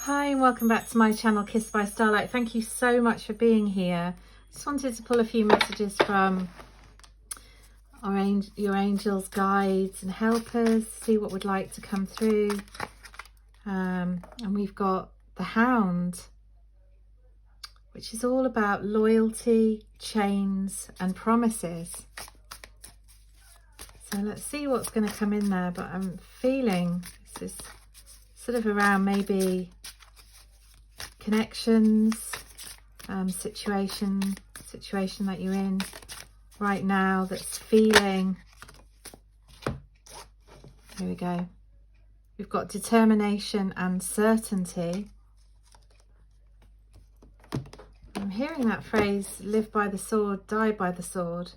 Hi and welcome back to my channel Kissed by Starlight. Thank you so much for being here. Just wanted to pull a few messages from your angels, guides and helpers, see what would like to come through. And we've got the Hound, which is all about loyalty, chains and promises. So let's see what's going to come in there, but I'm feeling this is sort of around maybe connections, situation that you're in right now that's feeling. Here we go. We've got determination and certainty. I'm hearing that phrase, live by the sword, die by the sword.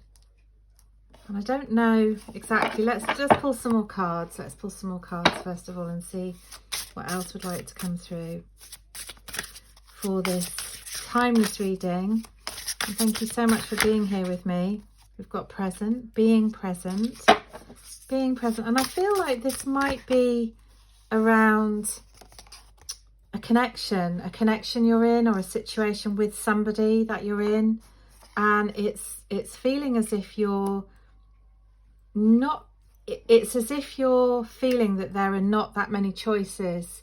And I don't know exactly. Let's just pull some more cards. Let's pull some more cards first of all and see what else would like to come through for this timeless reading. And thank you so much for being here with me. We've got present, being present. And I feel like this might be around a connection you're in, or a situation with somebody that you're in, and it's feeling as if you're not, it's as if you're feeling that there are not that many choices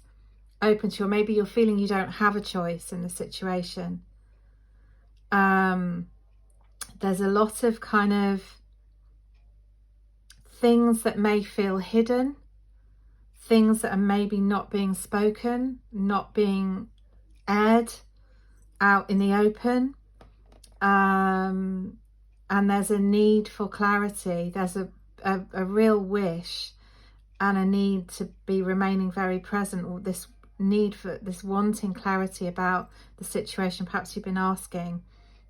open to you, or maybe you're feeling you don't have a choice in the situation. There's a lot of kind of things that may feel hidden, things that are maybe not being spoken, not being aired out in the open. And there's a need for clarity. There's a real wish and a need to be remaining very present, or this need for this wanting clarity about the situation. Perhaps you've been asking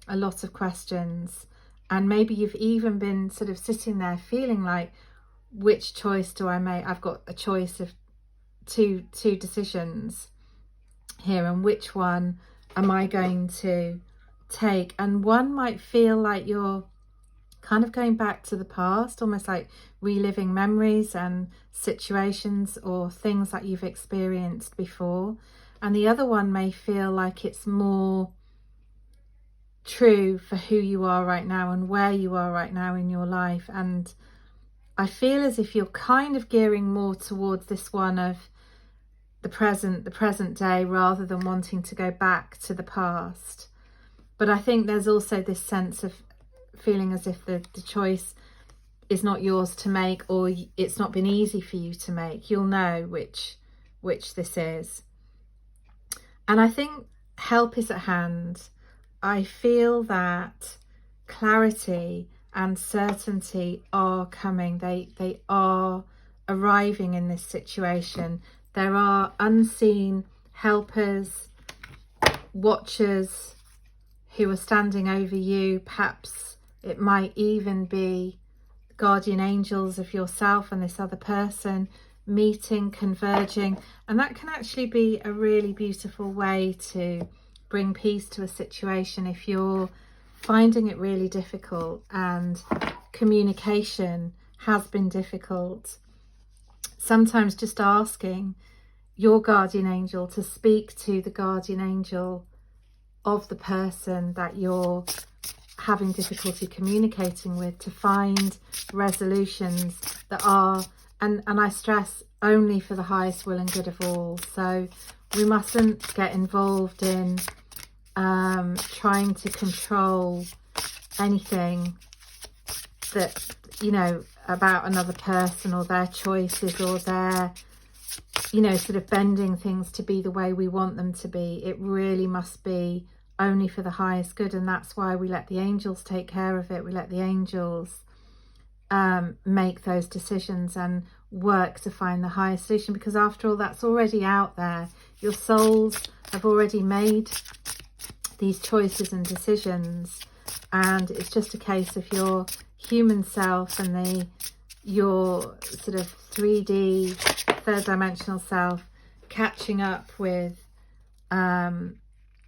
a lot of questions, and maybe you've even been sort of sitting there feeling like, which choice do I make? I've got a choice of two decisions here, and which one am I going to take? And one might feel like you're kind of going back to the past, almost like reliving memories and situations or things that you've experienced before. And the other one may feel like it's more true for who you are right now and where you are right now in your life. And I feel as if you're kind of gearing more towards this one of the present day, rather than wanting to go back to the past. But I think there's also this sense of feeling as if the choice is not yours to make, or it's not been easy for you to make. You'll know which this is. And I think help is at hand. I feel that clarity and certainty are coming. They are arriving in this situation. There are unseen helpers, watchers who are standing over you. Perhaps it might even be guardian angels of yourself and this other person meeting, converging. And that can actually be a really beautiful way to bring peace to a situation if you're finding it really difficult and communication has been difficult. Sometimes just asking your guardian angel to speak to the guardian angel of the person that you're having difficulty communicating with, to find resolutions that are, and I stress, only for the highest will and good of all. So we mustn't get involved in trying to control anything that, you know, about another person or their choices, or their, you know, sort of bending things to be the way we want them to be. It really must be only for the highest good, and that's why we let the angels take care of it. We let the angels make those decisions and work to find the highest solution, because after all, that's already out there. Your souls have already made these choices and decisions, and it's just a case of your human self and your sort of 3D, third dimensional self catching up with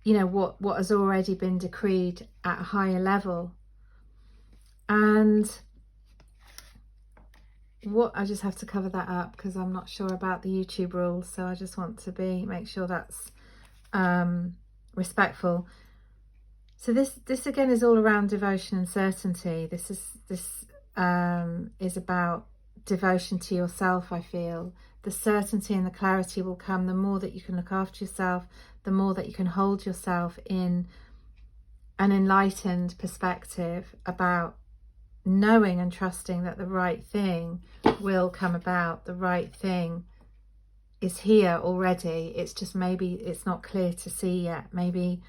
you know, what has already been decreed at a higher level. And what, I just have to cover that up because I'm not sure about the YouTube rules, so I just want to make sure that's respectful. So this again is all around devotion and certainty. This is about devotion to yourself. I feel the certainty and the clarity will come the more that you can look after yourself, the more that you can hold yourself in an enlightened perspective about knowing and trusting that the right thing will come about. The right thing is here already. It's just maybe it's not clear to see yet. Maybe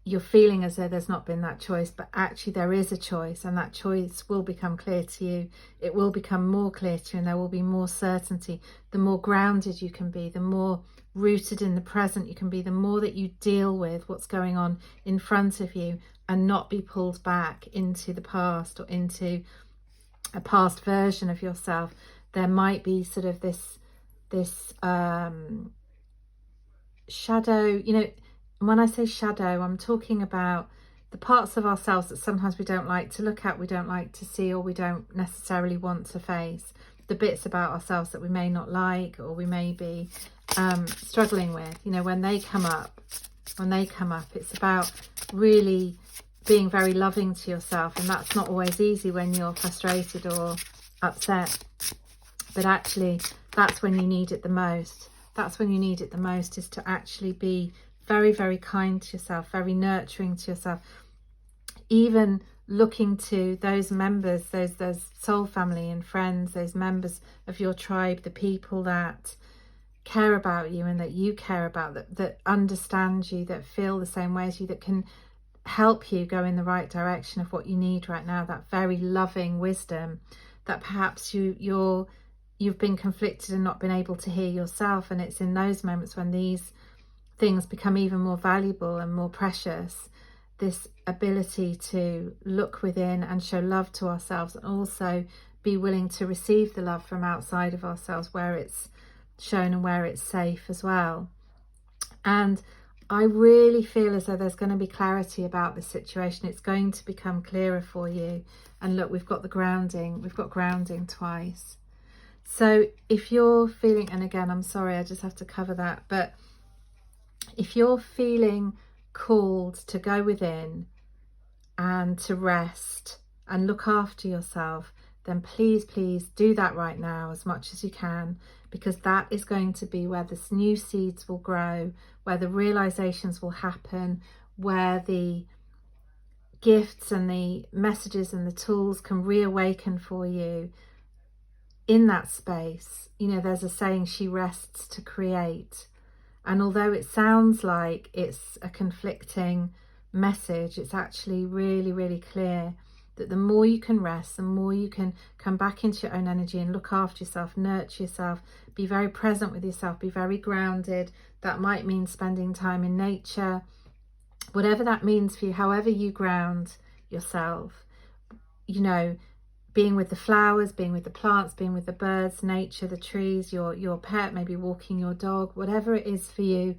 you're feeling as though there's not been that choice, but actually there is a choice, and that choice will become clear to you. It will become more clear to you, and there will be more certainty. The more grounded you can be, the more rooted in the present you can be, the more that you deal with what's going on in front of you and not be pulled back into the past or into a past version of yourself. There might be sort of this shadow, you know. When I say shadow, I'm talking about the parts of ourselves that sometimes we don't like to look at, we don't like to see, or we don't necessarily want to face. The bits about ourselves that we may not like, or we may be struggling with. You know, when they come up, it's about really being very loving to yourself. And that's not always easy when you're frustrated or upset. But actually, that's when you need it the most. That's when you need it the most, is to actually be very, very kind to yourself, very nurturing to yourself, even looking to those members, those soul family and friends, those members of your tribe, the people that care about you and that you care about, that understand you, that feel the same way as you, that can help you go in the right direction of what you need right now, that very loving wisdom that perhaps you've been conflicted and not been able to hear yourself. And it's in those moments when these things become even more valuable and more precious, this ability to look within and show love to ourselves, and also be willing to receive the love from outside of ourselves where it's shown and where it's safe as well. And I really feel as though there's going to be clarity about this situation. It's going to become clearer for you. And look, we've got grounding twice. So if you're feeling, and again, I'm sorry, I just have to cover that, but if you're feeling called to go within and to rest and look after yourself, then please do that right now as much as you can, because that is going to be where the new seeds will grow, where the realizations will happen, where the gifts and the messages and the tools can reawaken for you in that space. You know, there's a saying, she rests to create. And although it sounds like it's a conflicting message, it's actually really, really clear that the more you can rest, the more you can come back into your own energy and look after yourself, nurture yourself, be very present with yourself, be very grounded. That might mean spending time in nature, whatever that means for you, however you ground yourself, you know, being with the flowers, being with the plants, being with the birds, nature, the trees, your pet, maybe walking your dog, whatever it is for you.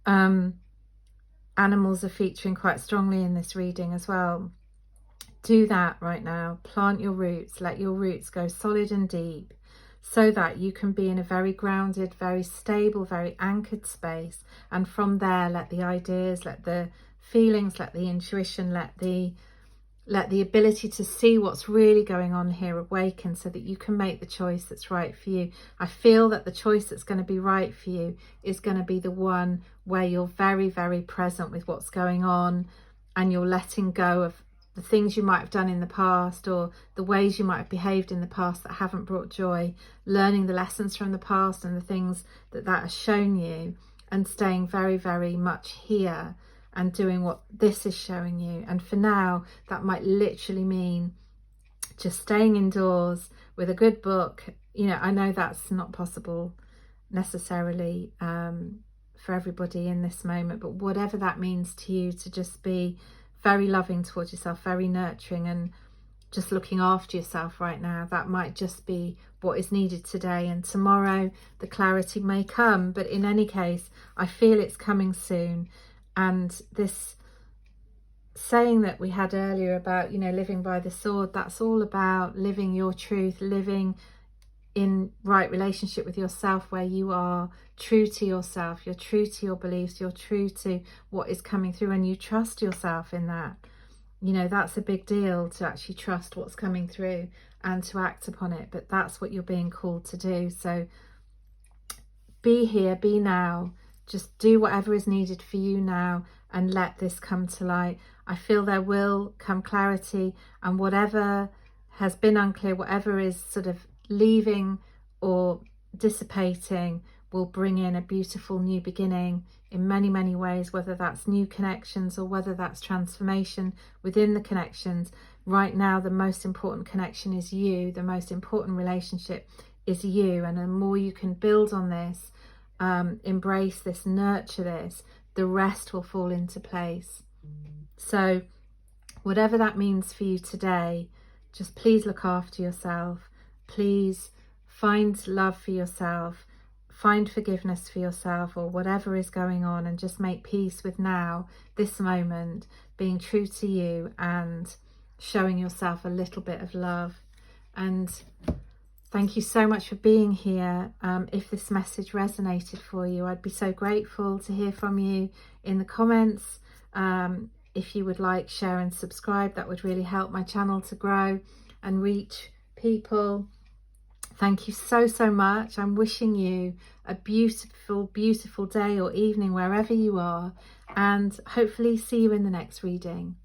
Animals are featuring quite strongly in this reading as well. Do that right now. Plant your roots, let your roots go solid and deep, so that you can be in a very grounded, very stable, very anchored space. And from there, let the ideas, let the feelings, let the intuition, let the ability to see what's really going on here awaken, so that you can make the choice that's right for you. I feel that the choice that's going to be right for you is going to be the one where you're very, very present with what's going on, and you're letting go of the things you might have done in the past, or the ways you might have behaved in the past that haven't brought joy, learning the lessons from the past and the things that has shown you, and staying very, very much here and doing what this is showing you. And for now, that might literally mean just staying indoors with a good book. You know, I know that's not possible necessarily for everybody in this moment, but whatever that means to you, to just be very loving towards yourself, very nurturing, and just looking after yourself right now, that might just be what is needed today. And tomorrow the clarity may come, but in any case, I feel it's coming soon. And this saying that we had earlier about, you know, living by the sword, that's all about living your truth, living in right relationship with yourself, where you are true to yourself, you're true to your beliefs, you're true to what is coming through, and you trust yourself in that. You know, that's a big deal, to actually trust what's coming through and to act upon it. But that's what you're being called to do. So be here, be now, just do whatever is needed for you now, and let this come to light. I feel there will come clarity, and whatever has been unclear, whatever is sort of leaving or dissipating, will bring in a beautiful new beginning in many, many ways, whether that's new connections or whether that's transformation within the connections. Right now, the most important connection is you. The most important relationship is you. And the more you can build on this, embrace this, nurture this, the rest will fall into place. So whatever that means for you today, just please look after yourself. Please find love for yourself, find forgiveness for yourself, or whatever is going on, and just make peace with now, this moment, being true to you and showing yourself a little bit of love. And thank you so much for being here. If this message resonated for you, I'd be so grateful to hear from you in the comments. If you would like, share and subscribe, that would really help my channel to grow and reach people. Thank you so, so much. I'm wishing you a beautiful, beautiful day or evening wherever you are, and hopefully see you in the next reading.